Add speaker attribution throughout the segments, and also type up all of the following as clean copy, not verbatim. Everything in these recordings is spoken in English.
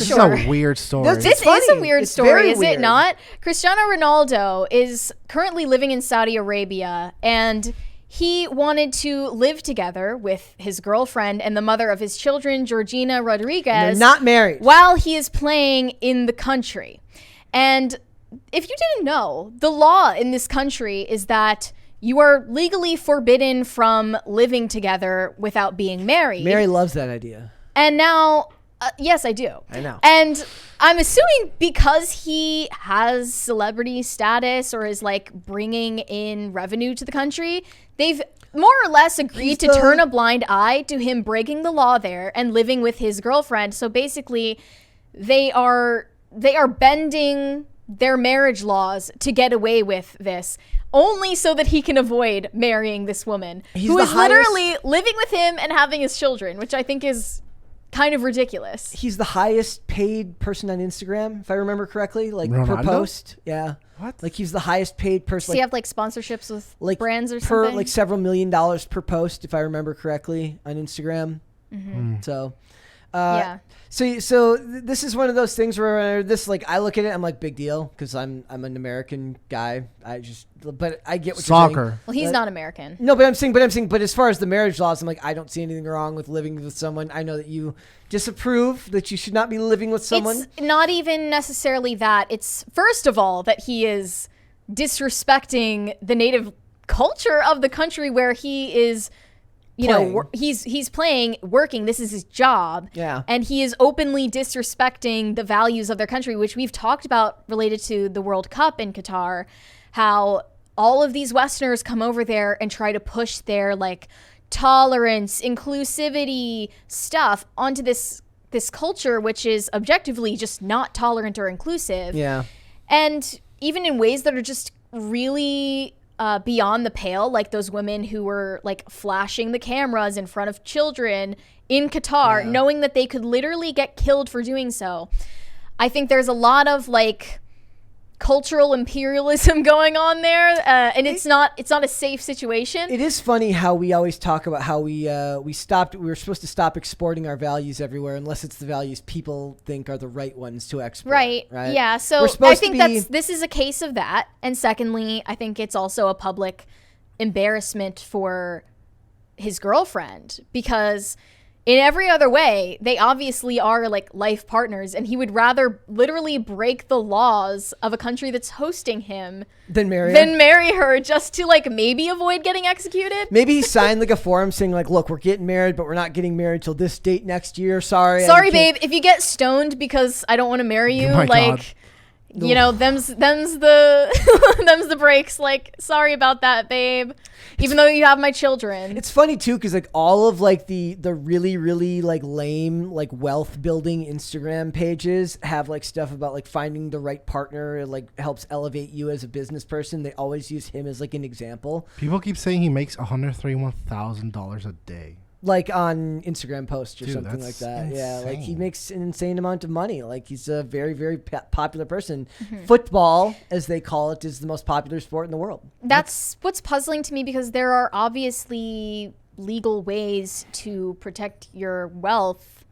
Speaker 1: This
Speaker 2: Sure.
Speaker 1: is a weird story.
Speaker 2: This is a weird story, is it
Speaker 3: weird.
Speaker 2: not? Cristiano Ronaldo is currently living in Saudi Arabia, and he wanted to live together with his girlfriend and the mother of his children, Georgina Rodriguez.
Speaker 3: They're not married.
Speaker 2: While he is playing in the country. And if you didn't know, the law in this country is that you are legally forbidden from living together without being married.
Speaker 3: Mary loves that idea.
Speaker 2: And now, yes, I do.
Speaker 3: I know.
Speaker 2: And I'm assuming because he has celebrity status or is like bringing in revenue to the country, they've more or less agreed to turn a blind eye to him breaking the law there and living with his girlfriend. So basically, they are bending their marriage laws to get away with this, only so that he can avoid marrying this woman who is literally living with him and having his children, which I think is kind of ridiculous.
Speaker 3: He's the highest paid person on Instagram, if I remember correctly, like
Speaker 1: Ronaldo?
Speaker 3: per post. Yeah.
Speaker 1: What?
Speaker 3: Like he's the highest paid person.
Speaker 2: Does he have like sponsorships with brands or something?
Speaker 3: Like several $1 million per post, if I remember correctly, on Instagram. So,
Speaker 2: yeah.
Speaker 3: So this is one of those things where I look at it, I'm like, big deal, because I'm an American guy. But I get what you're saying.
Speaker 2: Well, he's not American.
Speaker 3: No, but I'm saying, but as far as the marriage laws, I'm like, I don't see anything wrong with living with someone. I know that you disapprove that you should not be living with someone.
Speaker 2: It's not even necessarily that. It's first of all that he is disrespecting the native culture of the country where he is. He's playing, working. This is his job.
Speaker 3: Yeah.
Speaker 2: And he is openly disrespecting the values of their country, which we've talked about related to the World Cup in Qatar, how all of these Westerners come over there and try to push their like tolerance, inclusivity stuff onto this culture, which is objectively just not tolerant or inclusive.
Speaker 3: Yeah.
Speaker 2: And even in ways that are just really beyond the pale, like those women who were like flashing the cameras in front of children in Qatar, knowing that they could literally get killed for doing so. I think there's a lot of like cultural imperialism going on there, and it's not a safe situation.
Speaker 3: It is funny how we always talk about how we were supposed to stop exporting our values everywhere unless it's the values people think are the right ones to export.
Speaker 2: Right. Yeah. So I think this is a case of that. And secondly, I think it's also a public embarrassment for his girlfriend, because in every other way, they obviously are like life partners, and he would rather literally break the laws of a country that's hosting him
Speaker 3: than marry
Speaker 2: her just to like maybe avoid getting executed.
Speaker 3: Maybe he signed like a form saying like, look, we're getting married, but we're not getting married till this date next year. Sorry,
Speaker 2: babe. If you get stoned because I don't want to marry you,
Speaker 1: God.
Speaker 2: You know, them's the them's the breaks. Like, sorry about that, babe. Even though you have my children.
Speaker 3: It's funny too, because like all of like the really really like lame like wealth building Instagram pages have like stuff about like finding the right partner. It like helps elevate you as a business person. They always use him as like an example.
Speaker 1: People keep saying he makes $131,000 a day.
Speaker 3: Like on Instagram posts or
Speaker 1: Dude,
Speaker 3: something like that.
Speaker 1: insane.
Speaker 3: Yeah, like he makes an insane amount of money. Like he's a very, very popular person. Football, as they call it, is the most popular sport in the world.
Speaker 2: That's what's puzzling to me, because there are obviously legal ways to protect your wealth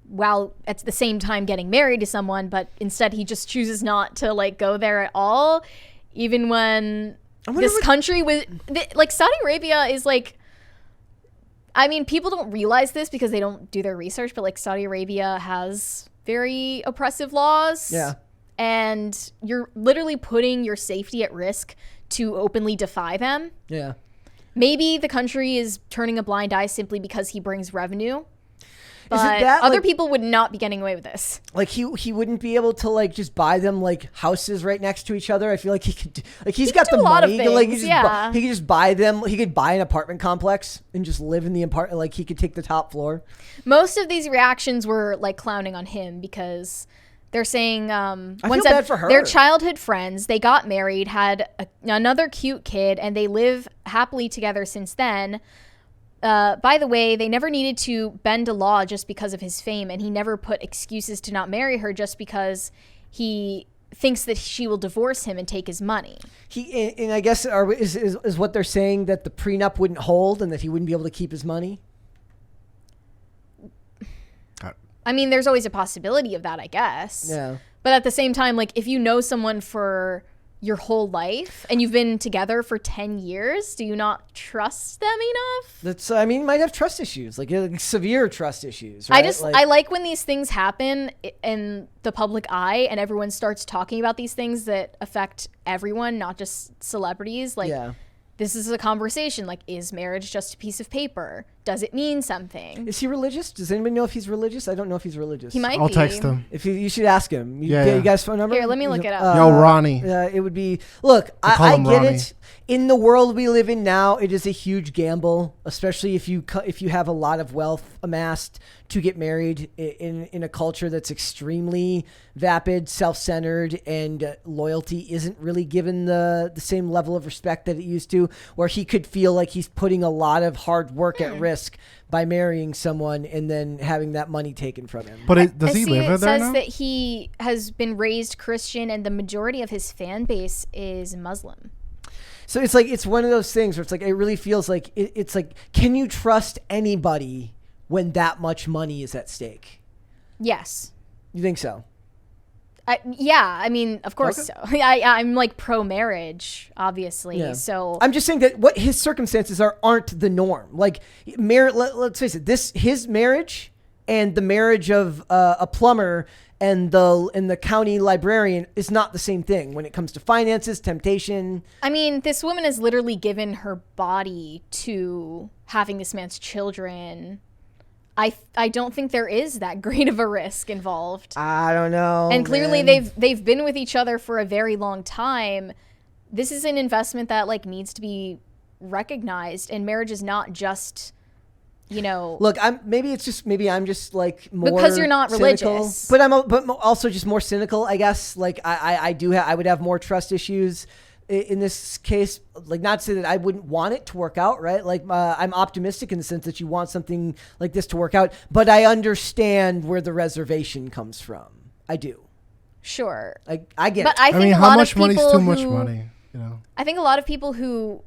Speaker 2: while at the same time getting married to someone, but instead he just chooses not to like go there at all, even when this country was like Saudi Arabia is like, I mean, people don't realize this because they don't do their research, but like Saudi Arabia has very oppressive laws.
Speaker 3: Yeah.
Speaker 2: And you're literally putting your safety at risk to openly defy them.
Speaker 3: Yeah.
Speaker 2: Maybe the country is turning a blind eye simply because he brings revenue. But
Speaker 3: that,
Speaker 2: other
Speaker 3: like,
Speaker 2: people would not be getting away with this.
Speaker 3: Like he wouldn't be able to like just buy them like houses right next to each other. I feel like he could he's got the money. He could just buy them. He could buy an apartment complex and just live in the apartment. Like he could take the top floor.
Speaker 2: Most of these reactions were like clowning on him, because they're saying
Speaker 3: I feel bad for her.
Speaker 2: Their childhood friends, they got married, had another cute kid, and they live happily together since then. By the way, they never needed to bend a law just because of his fame, and he never put excuses to not marry her just because he thinks that she will divorce him and take his money.
Speaker 3: And I guess is what they're saying, that the prenup wouldn't hold and that he wouldn't be able to keep his money?
Speaker 2: I mean, there's always a possibility of that, I guess.
Speaker 3: Yeah.
Speaker 2: But at the same time, like, if you know someone for your whole life and you've been together for 10 years, do you not trust them enough?
Speaker 3: Might have trust issues, like severe trust issues, right?
Speaker 2: I like when these things happen in the public eye and everyone starts talking about these things that affect everyone, not just celebrities. Like, this is a conversation. Like, is marriage just a piece of paper? Does it mean something?
Speaker 3: Is he religious? Does anybody know if he's religious? I don't know if he's religious.
Speaker 2: He might be.
Speaker 1: I'll text him.
Speaker 3: If you should ask him. You guys' phone number?
Speaker 2: Here, let me look it up.
Speaker 1: Yo, Ronnie.
Speaker 3: It would be. Look,
Speaker 1: call
Speaker 3: I
Speaker 1: him
Speaker 3: get
Speaker 1: Ronnie.
Speaker 3: it. In the world we live in now, it is a huge gamble, especially if you have a lot of wealth amassed, to get married in a culture that's extremely vapid, self-centered, and loyalty isn't really given the same level of respect that it used to, where he could feel like he's putting a lot of hard work at risk by marrying someone and then having that money taken from him.
Speaker 1: But does he live there now?
Speaker 2: It says that he has been raised Christian and the majority of his fan base is Muslim.
Speaker 3: So it's like, it's one of those things where it's like, it really feels like it's like, can you trust anybody when that much money is at stake?
Speaker 2: Yes.
Speaker 3: You think so?
Speaker 2: Yeah, I mean, of course so. I'm like pro-marriage, obviously.
Speaker 3: Yeah.
Speaker 2: So
Speaker 3: I'm just saying that what his circumstances aren't the norm. Like, let's face it, his marriage and the marriage of a plumber and the county librarian is not the same thing when it comes to finances, temptation.
Speaker 2: I mean, this woman has literally given her body to having this man's children. I don't think there is that great of a risk involved.
Speaker 3: I don't know.
Speaker 2: And clearly
Speaker 3: man.
Speaker 2: they've been with each other for a very long time. This is an investment that like needs to be recognized, and marriage is not just, you know.
Speaker 3: Look, maybe I'm just like more
Speaker 2: because you're not
Speaker 3: cynical,
Speaker 2: religious.
Speaker 3: but but also just more cynical, I guess. Like I would have more trust issues in this case. Like, not to say that I wouldn't want it to work out, right? Like, I'm optimistic in the sense that you want something like this to work out, but I understand where the reservation comes from. I do.
Speaker 2: Sure.
Speaker 3: I get
Speaker 2: but
Speaker 3: it.
Speaker 2: I think
Speaker 1: mean,
Speaker 2: a
Speaker 1: how
Speaker 2: lot
Speaker 1: much
Speaker 2: of
Speaker 1: money is
Speaker 2: people
Speaker 1: too much
Speaker 2: who-
Speaker 1: money? You know.
Speaker 2: I think a lot of people who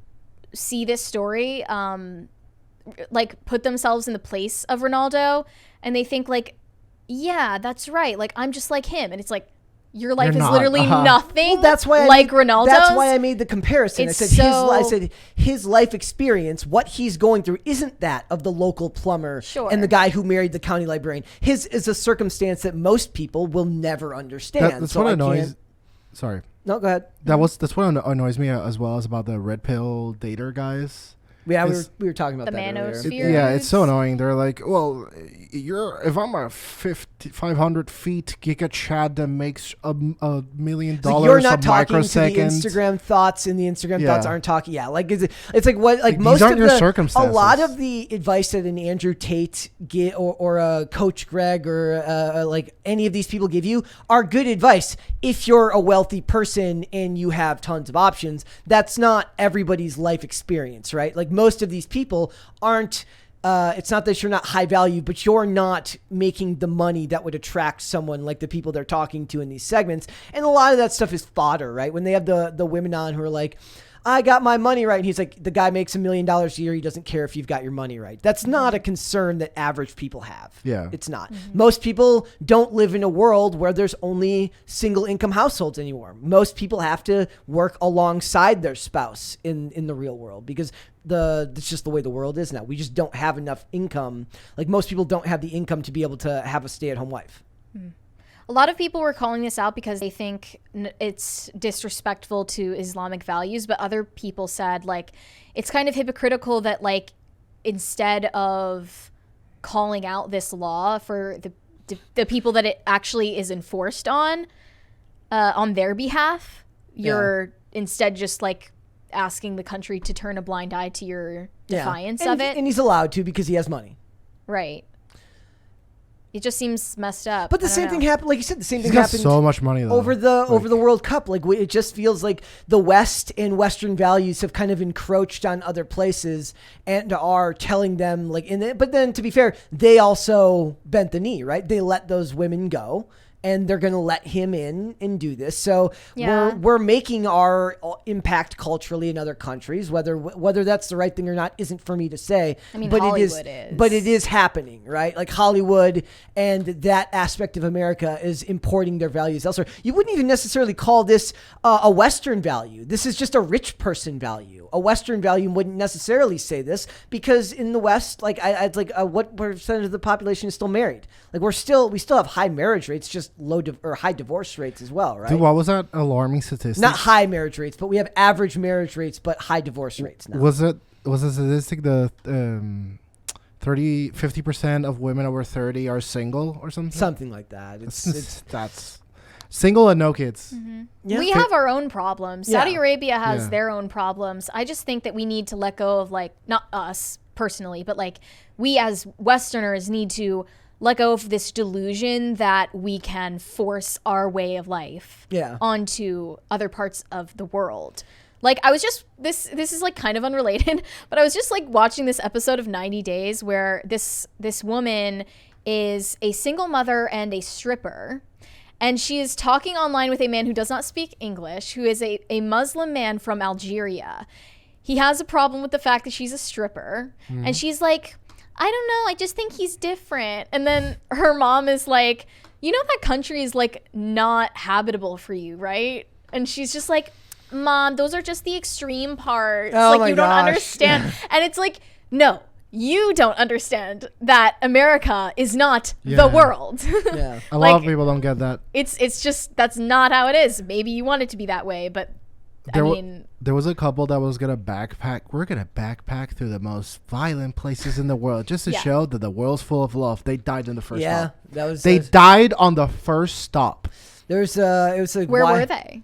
Speaker 2: see this story, like put themselves in the place of Ronaldo, and they think like, yeah, that's right. Like, I'm just like him, and it's like, your life
Speaker 1: You're
Speaker 2: is
Speaker 1: not.
Speaker 2: literally nothing.
Speaker 3: Well, that's why
Speaker 2: like Ronaldo's.
Speaker 3: That's why I made the comparison.
Speaker 2: It's
Speaker 3: I said his life experience, what he's going through, isn't that of the local plumber
Speaker 2: Sure.
Speaker 3: and the guy who married the county librarian. His is a circumstance that most people will never understand.
Speaker 1: That's
Speaker 3: so
Speaker 1: what
Speaker 3: I
Speaker 1: annoys.
Speaker 3: can't-
Speaker 1: Sorry.
Speaker 3: No, go ahead.
Speaker 1: That's what annoys me as well as about the red pill dater guys.
Speaker 3: Yeah,
Speaker 1: It's-
Speaker 3: we were talking about
Speaker 2: The
Speaker 3: that earlier.
Speaker 2: manosphere.
Speaker 1: Yeah, it's so annoying. They're like, well, if I'm a 500 feet giga chad that makes $1 million
Speaker 3: It's like you're not
Speaker 1: a
Speaker 3: talking to the
Speaker 1: microsecond.
Speaker 3: Instagram thoughts, and the Instagram
Speaker 1: Yeah.
Speaker 3: thoughts aren't talking. Yeah, like it's like what like
Speaker 1: Like,
Speaker 3: most
Speaker 1: these aren't
Speaker 3: of
Speaker 1: your
Speaker 3: the
Speaker 1: circumstances.
Speaker 3: a lot of the advice that an Andrew Tate or a Coach Greg or like any of these people give you are good advice if you're a wealthy person and you have tons of options. That's not everybody's life experience, right? Like, most of these people aren't. It's not that you're not high value, but you're not making the money that would attract someone like the people they're talking to in these segments. And a lot of that stuff is fodder, right? When they have the women on who are like, I got my money right. And he's like, the guy makes $1 million a year. He doesn't care if you've got your money right. That's not a concern that average people have.
Speaker 1: Yeah.
Speaker 3: It's not. Most people don't live in a world where there's only single income households anymore. Most people have to work alongside their spouse in the real world, because it's just the way the world is now. We just don't have enough income. Like, most people don't have the income to be able to have a stay-at-home wife.
Speaker 2: A lot of people were calling this out because they think it's disrespectful to Islamic values, but other people said, like, it's kind of hypocritical that, like, instead of calling out this law for the people that it actually is enforced on their behalf, you're instead just, like, asking the country to turn a blind eye to your defiance of it.
Speaker 3: And he's allowed to because he has money.
Speaker 2: Right. It just seems messed up.
Speaker 3: But the
Speaker 2: I don't
Speaker 3: same
Speaker 2: know.
Speaker 3: thing happened. Like you said, the same
Speaker 1: He's
Speaker 3: thing
Speaker 1: got
Speaker 3: happened
Speaker 1: so much money though.
Speaker 3: over the World Cup. Like, it just feels like the West and Western values have kind of encroached on other places and are telling them, like, but then, to be fair, they also bent the knee, right? They let those women go, and they're going to let him in and do this. So
Speaker 2: Yeah.
Speaker 3: we're making our impact culturally in other countries. Whether that's the right thing or not isn't for me to say.
Speaker 2: I mean,
Speaker 3: but
Speaker 2: Hollywood
Speaker 3: it is.
Speaker 2: is.
Speaker 3: But it is happening, right? Like, Hollywood and that aspect of America is importing their values elsewhere. You wouldn't even necessarily call this a Western value. This is just a rich person value. A Western value wouldn't necessarily say this, because in the West, like I'd like what percentage of the population is still married? Like we still have high marriage rates, just or high divorce rates as well, right?
Speaker 1: Dude, what was that alarming statistic?
Speaker 3: Not high marriage rates, but we have average marriage rates, but high divorce rates now.
Speaker 1: Was the statistic 50% of women over 30 are single or something?
Speaker 3: Something like that.
Speaker 1: That's single and no kids.
Speaker 3: Yeah.
Speaker 2: We have our own problems. Saudi
Speaker 3: Yeah.
Speaker 2: Arabia has
Speaker 1: Yeah.
Speaker 2: their own problems. I just think that we need to let go of, like, not us personally, but like we as Westerners need to let go of this delusion that we can force our way of life onto other parts of the world. Like, I was just, this is like kind of unrelated, but I was just like watching this episode of 90 Days where this woman is a single mother and a stripper. And she is talking online with a man who does not speak English, who is a Muslim man from Algeria. He has a problem with the fact that she's a stripper. And she's like, I don't know, I just think he's different. And then her mom is like, you know that country is like not habitable for you, right? And she's just like, Mom, those are just the extreme parts.
Speaker 3: Oh
Speaker 2: like,
Speaker 3: my
Speaker 2: you don't
Speaker 3: gosh.
Speaker 2: understand. And it's like, no, you don't understand that America is not
Speaker 1: Yeah.
Speaker 2: the world.
Speaker 3: Yeah.
Speaker 1: A
Speaker 2: Like,
Speaker 1: lot of people don't get that.
Speaker 2: it's just, that's not how it is. Maybe you want it to be that way, but
Speaker 1: There was a couple that was gonna backpack. We're gonna backpack through the most violent places in the world just to
Speaker 2: Yeah.
Speaker 1: show that the world's full of love. They died in the first
Speaker 3: Yeah,
Speaker 1: stop.
Speaker 3: they
Speaker 1: Died on the first stop.
Speaker 3: There's it was like
Speaker 2: where were they?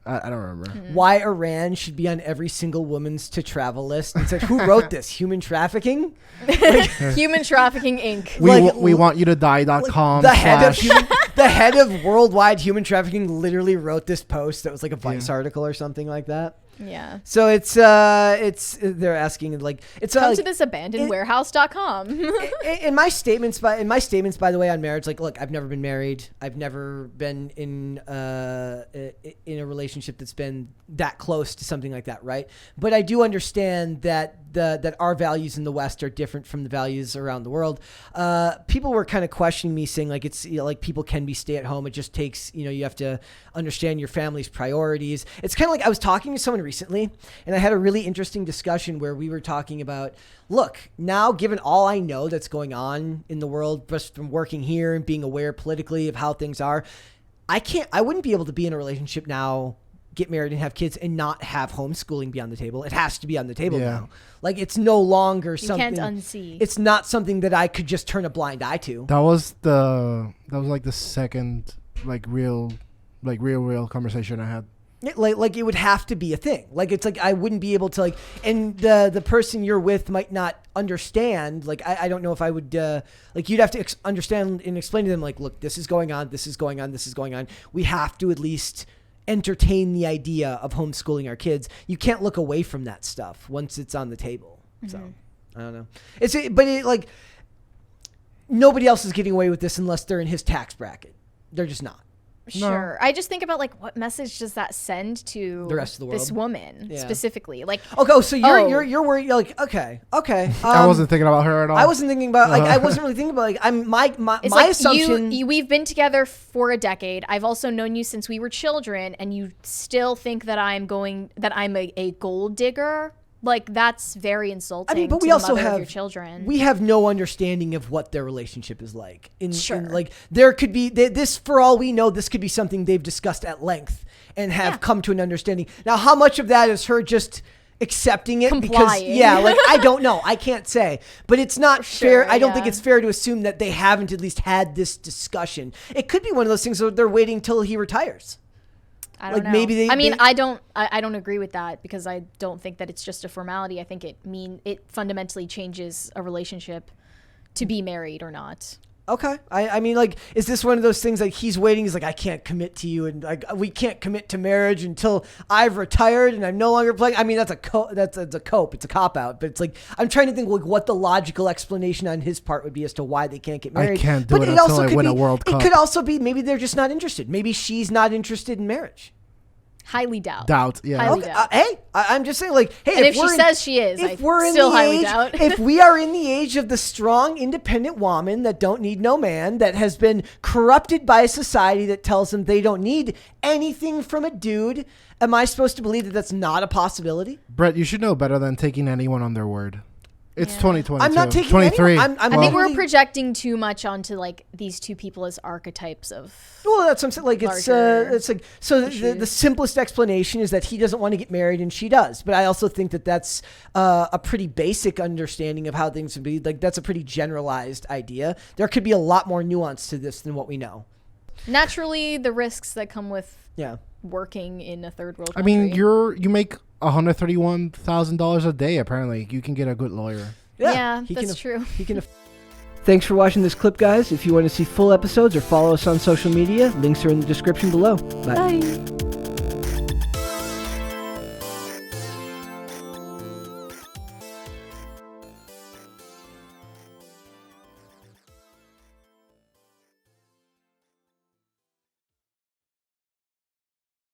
Speaker 1: I don't remember.
Speaker 3: Why Iran should be on every single woman's to travel list. And said, who wrote this? Human trafficking?
Speaker 2: Human Trafficking Inc.
Speaker 1: We want you to die.com.
Speaker 3: The head of worldwide human trafficking literally wrote this post that was like a Vice article or something like that.
Speaker 2: Yeah.
Speaker 3: So it's they're asking like it's
Speaker 2: Come
Speaker 3: like,
Speaker 2: to this abandoned warehouse.com.
Speaker 3: in my statements by the way on marriage, like, look, I've never been married. I've never been in a relationship that's been that close to something like that, right? But I do understand that that our values in the West are different from the values around the world. People were kind of questioning me, saying like it's like people can be stay at home. It just takes you have to understand your family's priorities. It's kind of like I was talking to someone recently, and I had a really interesting discussion where we were talking about, look, now given all I know that's going on in the world, just from working here and being aware politically of how things are, I wouldn't be able to be in a relationship now, get married and have kids and not have homeschooling be on the table. It has to be on the table now. Like, it's no longer something.
Speaker 2: You can't unsee.
Speaker 3: It's not something that I could just turn a blind eye to.
Speaker 1: That was like the second real conversation I had.
Speaker 3: Like it would have to be a thing. Like, it's like I wouldn't be able to, like, and the person you're with might not understand. Like, I don't know if I would, like, you'd have to understand and explain to them, like, look, this is going on, this is going on, this is going on. We have to at least entertain the idea of homeschooling our kids. You can't look away from that stuff once it's on the table. So I don't know. But like, nobody else is getting away with this unless they're in his tax bracket. They're just not.
Speaker 2: Sure. I just think about, like, what message does that send to
Speaker 3: The rest of the world?
Speaker 2: this woman specifically? Like,
Speaker 3: Okay, so you're worried. You're like, okay.
Speaker 1: I wasn't thinking about her at all.
Speaker 3: I wasn't thinking about, like, I wasn't really thinking about, like, my
Speaker 2: it's
Speaker 3: my
Speaker 2: like
Speaker 3: assumption.
Speaker 2: we've been together for a decade. I've also known you since we were children, and you still think that I'm a gold digger. Like, that's very insulting.
Speaker 3: I mean, but
Speaker 2: to
Speaker 3: we
Speaker 2: the
Speaker 3: also
Speaker 2: mother of
Speaker 3: have
Speaker 2: your children.
Speaker 3: We have no understanding of what their relationship is like.
Speaker 2: Sure.
Speaker 3: Like, there could be this, for all we know, this could be something they've discussed at length and have come to an understanding. Now, how much of that is her just accepting it?
Speaker 2: Complying.
Speaker 3: Because like, I don't know. I can't say. But it's not fair. I don't think
Speaker 2: yeah.
Speaker 3: it's fair to assume that they haven't at least had this discussion. It could be one of those things where they're waiting till he retires.
Speaker 2: I don't
Speaker 3: like,
Speaker 2: know.
Speaker 3: maybe
Speaker 2: I don't agree with that, because I don't think that it's just a formality. I think it fundamentally changes a relationship to be married or not.
Speaker 3: Okay. I mean, like, is this one of those things, like, he's waiting, he's like, I can't commit to you, and like, we can't commit to marriage until I've retired and I'm no longer playing? I mean, that's a cope. It's a cop-out. But it's like, I'm trying to think, like, what the logical explanation on his part would be as to why they can't get married.
Speaker 1: I can't do it until I win a World Cup.
Speaker 3: It could also be maybe they're just not interested. Maybe she's not interested in marriage.
Speaker 2: Highly doubt.
Speaker 1: Doubt. Yeah.
Speaker 2: Highly
Speaker 3: Okay,
Speaker 2: doubt.
Speaker 3: hey, I'm just saying, like, hey,
Speaker 2: And if she
Speaker 3: we're in-
Speaker 2: says she is,
Speaker 3: if
Speaker 2: I
Speaker 3: we're in
Speaker 2: still
Speaker 3: the
Speaker 2: highly
Speaker 3: age,
Speaker 2: doubt.
Speaker 3: if we are in the age of the strong, independent woman that don't need no man, that has been corrupted by a society that tells them they don't need anything from a dude, am I supposed to believe that that's not a possibility?
Speaker 1: Brett, you should know better than taking anyone on their word. It's
Speaker 2: Yeah.
Speaker 1: 2022.
Speaker 3: I'm not taking
Speaker 1: 23.
Speaker 3: anyone. I'm
Speaker 2: I think
Speaker 3: well,
Speaker 2: we're projecting too much onto like these two people as archetypes of.
Speaker 3: Well, that's what I'm saying. Like
Speaker 2: Larger
Speaker 3: it's like so. The
Speaker 2: issues.
Speaker 3: simplest explanation is that he doesn't want to get married and she does. But I also think that that's a pretty basic understanding of how things would be. Like that's a pretty generalized idea. There could be a lot more nuance to this than what we know.
Speaker 2: Naturally, the risks that come with
Speaker 3: Yeah.
Speaker 2: working in a third world
Speaker 1: I
Speaker 2: country.
Speaker 1: mean, you make $131,000 a day. Apparently, you can get a good lawyer.
Speaker 2: Yeah,
Speaker 3: he
Speaker 2: that's
Speaker 3: can,
Speaker 2: true.
Speaker 3: He can. Thanks for watching this clip, guys. If you want to see full episodes or follow us on social media, links are in the description below. Bye.
Speaker 2: Bye.